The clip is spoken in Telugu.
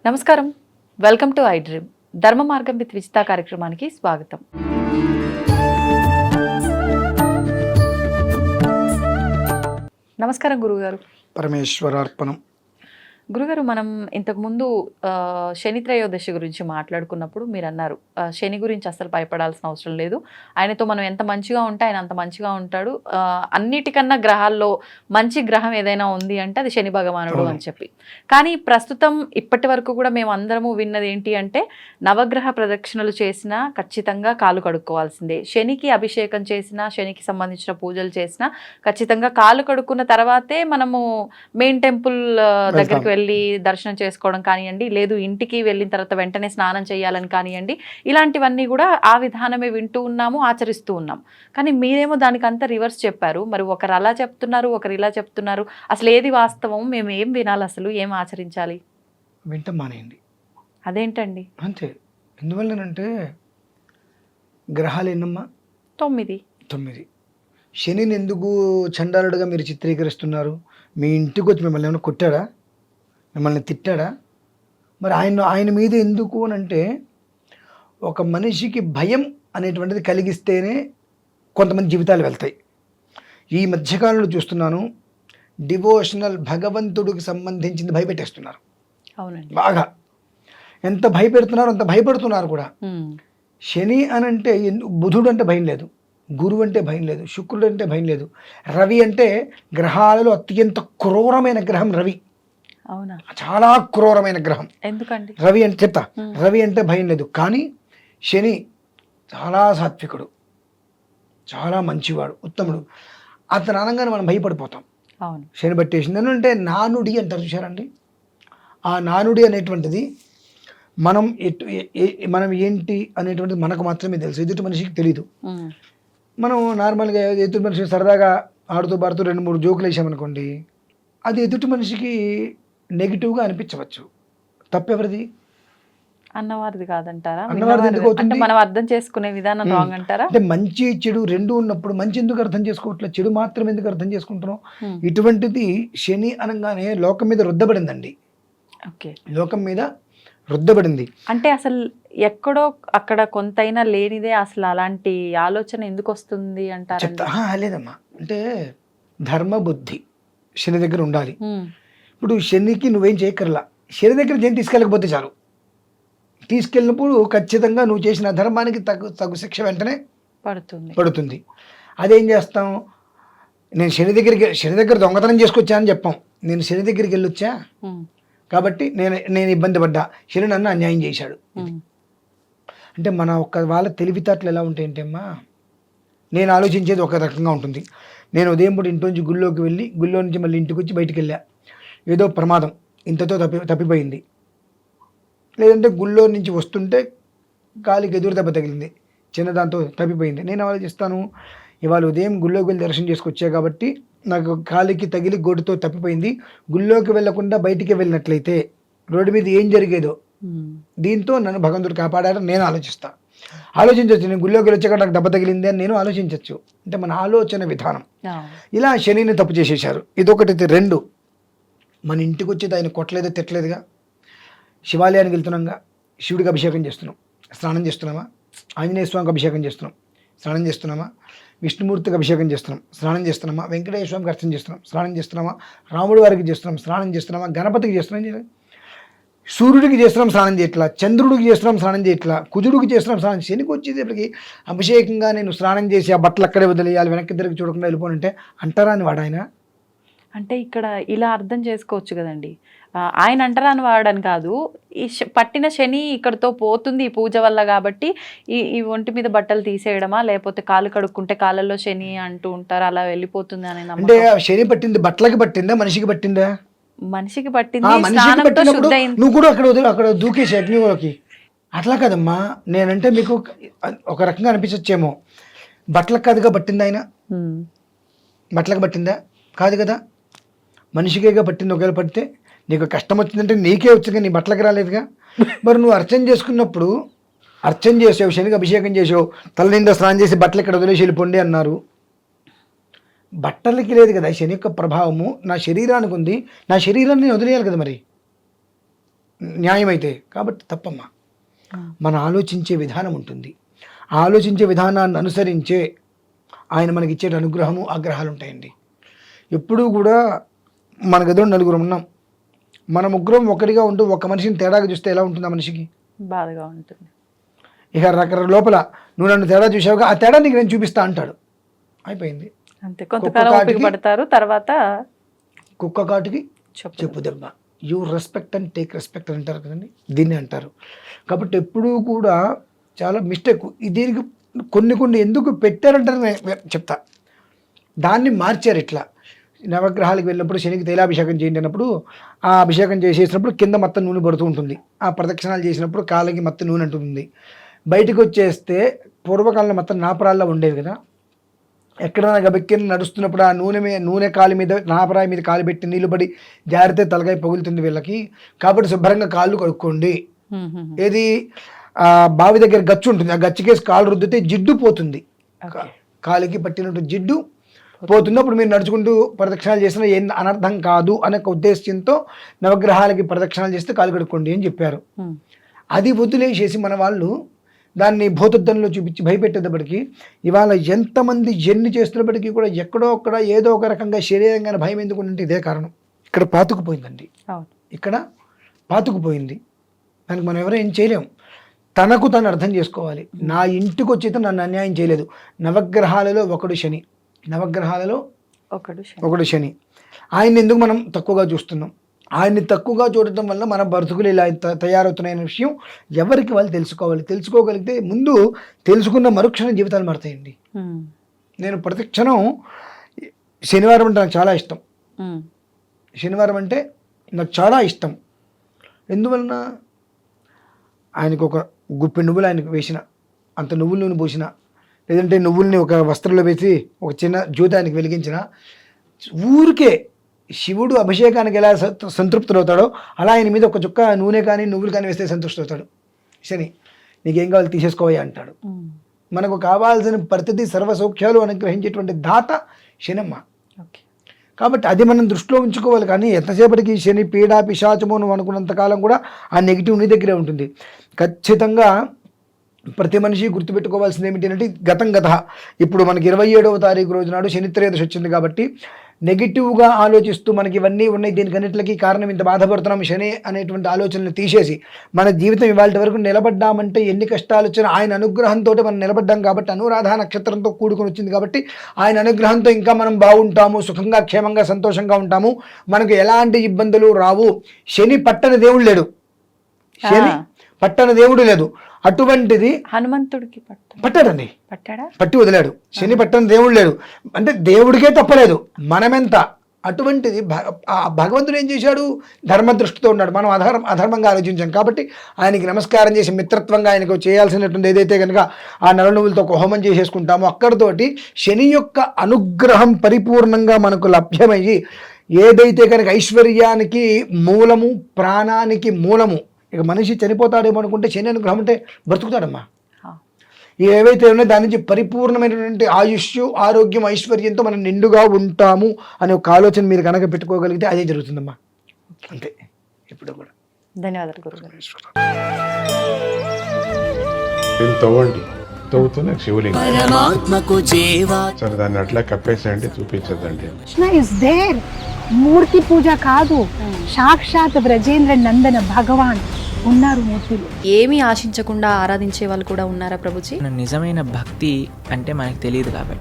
నమస్కారం. Welcome to I dream. ధర్మ మార్గం విత్ విజిత కార్యక్రమానికి స్వాగతం. నమస్కారం గురుగారు. పరమేశ్వరార్పణం. గురుగారు, మనం ఇంతకుముందు శని త్రయోదశి గురించి మాట్లాడుకున్నప్పుడు మీరు అన్నారు, శని గురించి అసలు భయపడాల్సిన అవసరం లేదు, ఆయనతో మనం ఎంత మంచిగా ఉంటే ఆయన అంత మంచిగా ఉంటాడు, అన్నిటికన్నా గ్రహాల్లో మంచి గ్రహం ఏదైనా ఉంది అంటే అది శని భగవానుడు అని చెప్పి. కానీ ప్రస్తుతం ఇప్పటి వరకు కూడా మేము అందరము విన్నది ఏంటి అంటే, నవగ్రహ ప్రదక్షిణలు చేసినా ఖచ్చితంగా కాలు కడుక్కోవాల్సిందే, శనికి అభిషేకం చేసినా, శనికి సంబంధించిన పూజలు చేసినా ఖచ్చితంగా కాలు కడుక్కున్న తర్వాతే మనము మెయిన్ టెంపుల్ దగ్గరికి వెళ్ళి దర్శనం చేసుకోవడం కానివ్వండి, లేదు ఇంటికి వెళ్ళిన తర్వాత వెంటనే స్నానం చేయాలని కానివ్వండి, ఇలాంటివన్నీ కూడా ఆ విధానమే వింటూ ఉన్నాము, ఆచరిస్తూ ఉన్నాం. కానీ మీరేమో దానికంతా రివర్స్ చెప్పారు. మరి ఒకరు అలా చెప్తున్నారు, ఒకరు ఇలా చెప్తున్నారు, అసలు ఏది వాస్తవం? మేము ఏం వినాలి, అసలు ఏం ఆచరించాలి? వింటం మానేయండి. అదేంటండి? అంతే. ఎందువల్లనంటే గ్రహాలు ఎన్నమ్మా? 9. శనిని ఎందుకు చండాలుడుగా మీరు చిత్రీకరిస్తున్నారు? మీ ఇంటికి వచ్చి మిమ్మల్ని ఏమైనా కొట్టాడా? మిమ్మల్ని తిట్టాడా? మరి ఆయన మీద ఎందుకు అని అంటే, ఒక మనిషికి భయం అనేటువంటిది కలిగిస్తేనే కొంతమంది జీవితాలు వెళ్తాయి. ఈ మధ్యకాలంలో చూస్తున్నాను, డివోషనల్ భగవంతుడికి సంబంధించింది భయపెట్టేస్తున్నారు. అవునండి. బాగా ఎంత భయపెడుతున్నారో అంత భయపడుతున్నారు కూడా. శని అనంటే బుధుడు అంటే భయం లేదు, గురువు అంటే భయం లేదు, శుక్రుడు అంటే భయం లేదు, రవి అంటే గ్రహాలలో అత్యంత క్రూరమైన గ్రహం రవి. అవునా? చాలా క్రూరమైన గ్రహం. ఎందుకండి? రవి అంటే చెప్తా. రవి అంటే భయం లేదు, కానీ శని చాలా సాత్వికుడు, చాలా మంచివాడు, ఉత్తముడు. అతను అనగానే మనం భయపడిపోతాం. అవును. శని పట్టేసింది అంటే నానుడి అంటారు, చూసారండి? ఆ నానుడి అనేటువంటిది మనం ఏంటి అనేటువంటిది మనకు మాత్రమే తెలుసు, ఎదుటి మనిషికి తెలీదు. మనం నార్మల్గా ఎదుటి మనిషి సరదాగా ఆడుతూ పాడుతూ 2-3 జోకులు వేసామనుకోండి, అది ఎదుటి మనిషికి నెగిటివ్గా అనిపించవచ్చు. తప్పెవరిది? అన్నవారిది కాదంటారా? అన్నవారిది ఎందుకు అవుతుంది? మనం అర్థం చేసుకునే విధానం రాంగ్ అంటారా? అంటే మంచి చెడు రెండు ఉన్నప్పుడు మంచి ఎందుకు అర్థం చేసుకోవట్లేదు, చెడు మాత్రం ఎందుకు అర్థం చేసుకుంటున్నాం? ఇటువంటిది శని అనగానే లోకం మీద రుద్దబడిందండి. ఓకే, లోకం మీద రుద్దబడింది. అంటే అసలు ఎక్కడో అక్కడ కొంతైనా లేనిదే అసలు అలాంటి ఆలోచన ఎందుకు వస్తుంది అంటారు? చెప్తా. లేదమ్మా, అంటే ధర్మ బుద్ధి శని దగ్గర ఉండాలి. ఇప్పుడు శనికి నువ్వేం చేయక్కర్లా, శని దగ్గర దేని తీసుకెళ్ళకపోతే చాలు. తీసుకెళ్ళినప్పుడు ఖచ్చితంగా నువ్వు చేసిన ధర్మానికి తగు శిక్ష వెంటనే పడుతుంది. అదేం చేస్తాం? నేను శని దగ్గర దొంగతనం చేసుకొచ్చానని చెప్పాం. నేను శని దగ్గరికి వెళ్ళొచ్చా కాబట్టి నేను ఇబ్బంది పడ్డా, శని నన్ను అన్యాయం చేశాడు. అంటే మన వాళ్ళ తెలివితేటలు ఎలా ఉంటాయంటే అమ్మా, నేను ఆలోచించేది ఒక రకంగా ఉంటుంది. నేను ఉదయం పూట ఇంటి నుంచి గుళ్ళోకి వెళ్ళి, గుళ్ళో నుంచి మళ్ళీ ఇంటికి వచ్చి బయటికి వెళ్ళా, ఏదో ప్రమాదం ఇంతతో తప్పిపోయింది. లేదంటే గుళ్ళో నుంచి వస్తుంటే కాలికి ఎదురు దెబ్బ తగిలింది, చిన్నదాంతో తప్పిపోయింది. నేను ఆలోచిస్తాను, ఇవాళ ఉదయం గుళ్ళోకి వెళ్ళి దర్శనం చేసుకొచ్చా కాబట్టి నాకు కాలికి తగిలి గోటుతో తప్పిపోయింది, గుళ్ళోకి వెళ్లకుండా బయటికి వెళ్ళినట్లయితే రోడ్డు మీద ఏం జరిగేదో, దీంతో నన్ను భగవంతుడు కాపాడారని నేను ఆలోచించవచ్చు. నేను గుళ్ళోకి వెళ్ళొచ్చాక నాకు దెబ్బ తగిలింది అని నేను ఆలోచించవచ్చు. అంటే మన ఆలోచన విధానం. ఇలా శనిని తప్పు చేసేసారు. ఇదొకటి. 2, మన ఇంటికి వచ్చేది ఆయన కొట్టలేదు, తిట్టలేదుగా. శివాలయానికి వెళ్తున్నాంగా, శివుడికి అభిషేకం చేస్తున్నాం, స్నానం చేస్తున్నామా? ఆంజనేయ స్వామికి అభిషేకం చేస్తున్నాం, స్నానం చేస్తున్నామా? విష్ణుమూర్తికి అభిషేకం చేస్తున్నాం, స్నానం చేస్తున్నామా? వెంకటేశ్వర స్వామికి అర్చన చేస్తున్నాం, స్నానం చేస్తున్నామా? రాముడి వారికి చేస్తున్నాం, స్నానం చేస్తున్నామా? గణపతికి చేస్తున్నాం, సూర్యుడికి చేస్తున్నాం, స్నానం చేయట్లా, చంద్రుడికి చేస్తున్నాం, స్నానం చేయట్లా, కుజుడికి చేస్తున్నాం, స్నానం. శనికి వచ్చేటప్పటికి అభిషేకంగా నేను స్నానం చేసి ఆ బట్టలు అక్కడే వదిలేయాలి, వెనక్కి తిరిగి చూడకుండా వెళ్ళిపోనంటే అంటారా అని వాడు ఆయన? అంటే ఇక్కడ ఇలా అర్థం చేసుకోవచ్చు కదండి, ఆయన అంటారని వాడని కాదు, ఈ పట్టిన శని ఇక్కడతో పోతుంది ఈ పూజ వల్ల, కాబట్టి ఈ ఒంటి మీద బట్టలు తీసేయడమా, లేకపోతే కాలు కడుక్కుంటే కాళ్ళల్లో శని అంటూ ఉంటారు, అలా వెళ్ళిపోతుంది అని. అంటే శని పట్టింది బట్టలకి పట్టిందా, మనిషికి పట్టిందా? మనిషికి పట్టింది. స్నానంతో శుద్ధ అయింది. నువ్వు కూడా అక్కడ దూకేసి అగ్నిలోకి. అట్లా కదమ్మా, నేనంటే మీకు ఒక రకంగా అనిపించచ్చేమో, బట్టలకు కాదుగా పట్టింది ఆయన. బట్టలకు పట్టిందా? కాదు కదా, మనిషికేగా పట్టింది. ఒకవేళ పడితే నీకు కష్టం వచ్చిందంటే నీకే వచ్చింది, నీ బట్టలకి రాలేదుగా. మరి నువ్వు అర్చన చేసుకున్నప్పుడు అర్చన చేసావు, శనికి అభిషేకం చేసావు, తల నిండా స్నానం చేసి బట్టలు ఇక్కడ వదిలేసి వెళ్ళిపోండి అన్నారు. బట్టలకి లేదు కదా శని యొక్క ప్రభావము, నా శరీరానికి ఉంది, నా శరీరాన్ని నేను వదిలేయాలి కదా. మరి న్యాయమైతే. కాబట్టి తప్పమ్మా. మన ఆలోచించే విధానం ఉంటుంది. ఆ ఆలోచించే విధానాన్ని అనుసరించే ఆయన మనకి ఇచ్చే అనుగ్రహము ఆగ్రహాలు ఉంటాయండి. ఎప్పుడూ కూడా మన గదిలో నలుగురు ఉన్నాం, మన ముగ్గురం ఒకటిగా ఉంటూ ఒక మనిషిని తేడాగా చూస్తే ఎలా ఉంటుంది ఆ మనిషికి? బాధగా ఉంటుంది. ఇక రకరకాల లోపల నువ్వు నన్ను తేడా చూసావుగా, ఆ తేడా నీకు నేను చూపిస్తా అంటాడు. అయిపోయింది. అంతే, కొంతకాలం ఓపిక పడతారు, తర్వాత కుక్క కాటుకి చెప్పు దెబ్బ. You respect and take respect అంటారు కదండి, దీన్ని అంటారు. కాబట్టి ఎప్పుడూ కూడా చాలా మిస్టేక్. దీనికి కొన్ని ఎందుకు పెట్టారంటారు నేను చెప్తా. దాన్ని మార్చారు ఇట్లా. నవగ్రహాలకు వెళ్ళినప్పుడు శనికి తైలాభిషేకం చేయండి అన్నప్పుడు ఆ అభిషేకం చేసేసినప్పుడు కింద మొత్తం నూనె పడుతూ ఉంటుంది. ఆ ప్రదక్షిణాలు చేసినప్పుడు కాళ్ళకి మొత్తం నూనె అంటుంది. బయటకు వచ్చేస్తే పూర్వకాలంలో మొత్తం నాపరాల్లో ఉండేవి కదా, ఎక్కడైనా గబెక్కిన నడుస్తున్నప్పుడు ఆ నూనె కాలు మీద నాపరాయి మీద కాలు పెట్టి నీళ్ళు పడి జారితే తలకాయ పగులుతుంది వీళ్ళకి. కాబట్టి శుభ్రంగా కాళ్ళు కడుక్కోండి. ఏది బావి దగ్గర గచ్చు ఉంటుంది, ఆ గచ్చికేసి కాలు రుద్దితే జిడ్డు పోతుంది, కాలికి పట్టినట్టు జిడ్డు పోతుంది. అప్పుడు మీరు నడుచుకుంటూ ప్రదక్షిణాలు చేసినా ఏం అనర్థం కాదు అనే ఉద్దేశంతో నవగ్రహాలకి ప్రదక్షిణాలు చేస్తే కాలు కడుక్కోండి అని చెప్పారు. అది వదిలేసేసి మన వాళ్ళు దాన్ని భూతద్దంలో చూపించి భయపెట్టేటప్పటికీ ఇవాళ ఎంతమంది ఎన్ని చేస్తున్నప్పటికీ కూడా ఎక్కడో ఒక్కడ ఏదో ఒక రకంగా శరీరంగా భయం ఎందుకు అంటే ఇదే కారణం. ఇక్కడ పాతుకుపోయిందండి, ఇక్కడ పాతుకుపోయింది. దానికి మనం ఎవరో ఏం చేయలేం. తనకు తను అర్థం చేసుకోవాలి. నా ఇంటికి వచ్చి నన్ను అన్యాయం చేయలేదు. నవగ్రహాలలో ఒకడు శని, నవగ్రహాలలో ఒకడు శని. ఆయన్ని ఎందుకు మనం తక్కువగా చూస్తున్నాం? ఆయన్ని తక్కువగా చూడటం వల్ల మన బ్రతుకులు ఇలా తయారవుతున్నాయనే విషయం ఎవరికి వాళ్ళు తెలుసుకోవాలి. తెలుసుకోగలిగితే ముందు తెలుసుకున్న మరుక్షణం జీవితాలు మారుతాయండి. నేను ప్రతి క్షణం శనివారం అంటే నాకు చాలా ఇష్టం. శనివారం అంటే నాకు చాలా ఇష్టం. ఎందువలన? ఆయనకు ఒక గుప్పె నువ్వులు ఆయనకు వేసిన, అంత నువ్వుల నూనె పోసిన, లేదంటే నువ్వుల్ని ఒక వస్త్రంలో వేసి ఒక చిన్న జ్యోతి ఆయనకు వెలిగించిన, ఊరికే శివుడు అభిషేకానికి ఎలా సంతృప్తులవుతాడో అలా ఆయన మీద ఒక చుక్క నూనె కానీ నువ్వులు కానీ వేస్తే సంతృష్టి శని నీకేం కావాలి తీసేసుకోవయ్యా అంటాడు. మనకు కావాల్సిన ప్రతిదీ సర్వసౌఖ్యాలు అనుగ్రహించేటువంటి దాత శనమ్మ. కాబట్టి అది మనం దృష్టిలో ఉంచుకోవాలి. కానీ ఎంతసేపటికి శని పీడా పిశాచము నువ్వు అనుకున్నంతకాలం కూడా ఆ నెగిటివ్ నీ దగ్గరే ఉంటుంది. ఖచ్చితంగా ప్రతి మనిషి గుర్తుపెట్టుకోవాల్సింది ఏమిటి అంటే గత ఇప్పుడు మనకి 27వ తారీఖు రోజు నాడు శని త్రయోదశి వచ్చింది. కాబట్టి నెగిటివ్గా ఆలోచిస్తూ మనకి ఇవన్నీ ఉన్నాయి, దీనికన్నిటికీ కారణం ఇంత బాధపడుతున్నాం శని అనేటువంటి ఆలోచనలు తీసేసి మన జీవితం ఇవాళ వరకు నిలబడ్డామంటే ఎన్ని కష్టాలు వచ్చినా ఆయన అనుగ్రహంతో మనం నిలబడ్డాం. కాబట్టి అనురాధ నక్షత్రంతో కూడుకొని వచ్చింది. కాబట్టి ఆయన అనుగ్రహంతో ఇంకా మనం బాగుంటాము, సుఖంగా క్షేమంగా సంతోషంగా ఉంటాము, మనకు ఎలాంటి ఇబ్బందులు రావు. శని పట్టని దేవుడు లేడు, శని పట్టని దేవుడు లేదు. అటువంటిది హనుమంతుడికి పట్టాడండి, పట్టి వదిలాడు. శని పట్టని దేవుడు లేడు అంటే దేవుడికే తప్పలేదు, మనమెంత. అటువంటిది భగవంతుడు ఏం చేశాడు? ధర్మ దృష్టితో ఉన్నాడు. మనం అధర్మంగా ఆలోచించాం. కాబట్టి ఆయనకి నమస్కారం చేసి మిత్రత్వంగా ఆయనకు చేయాల్సినటువంటి ఏదైతే కనుక ఆ నల్ల నువ్వులతో ఒక హోమం చేసేసుకుంటామో అక్కడితోటి శని యొక్క అనుగ్రహం పరిపూర్ణంగా మనకు లభ్యమయ్యి ఏదైతే కనుక ఐశ్వర్యానికి మూలము, ప్రాణానికి మూలము. ఇక మనిషి చనిపోతాడేమో అనుకుంటే శని అనుగ్రహం ఉంటే బ్రతుకుతాడమ్మా. ఏవైతే ఉన్నాయో దాని నుంచి పరిపూర్ణమైనటువంటి ఆయుష్, ఆరోగ్యం, ఐశ్వర్యంతో మనం నిండుగా ఉంటాము అనే ఒక ఆలోచన మీరు కనుక పెట్టుకోగలిగితే అదే జరుగుతుందమ్మా. అంతే. ఇప్పుడు కూడా ధన్యవాదాలు గురుగారు. తవ్వండి, తవ్వుతూనే శివలింగం సరే దాన్ని అట్లా కప్పేసేయండి, చూపించదండి. మూర్తి పూజ కాదు, సాక్షాత్ బ్రజేంద్ర నందన భగవాన్ ఉన్నారు మూర్తిలో. ఏమీ ఆశించకుండా ఆరాధించే వాళ్ళు కూడా ఉన్నారా ప్రభుజీ? నిజమైన భక్తి అంటే మనకు తెలియదు కాబట్టి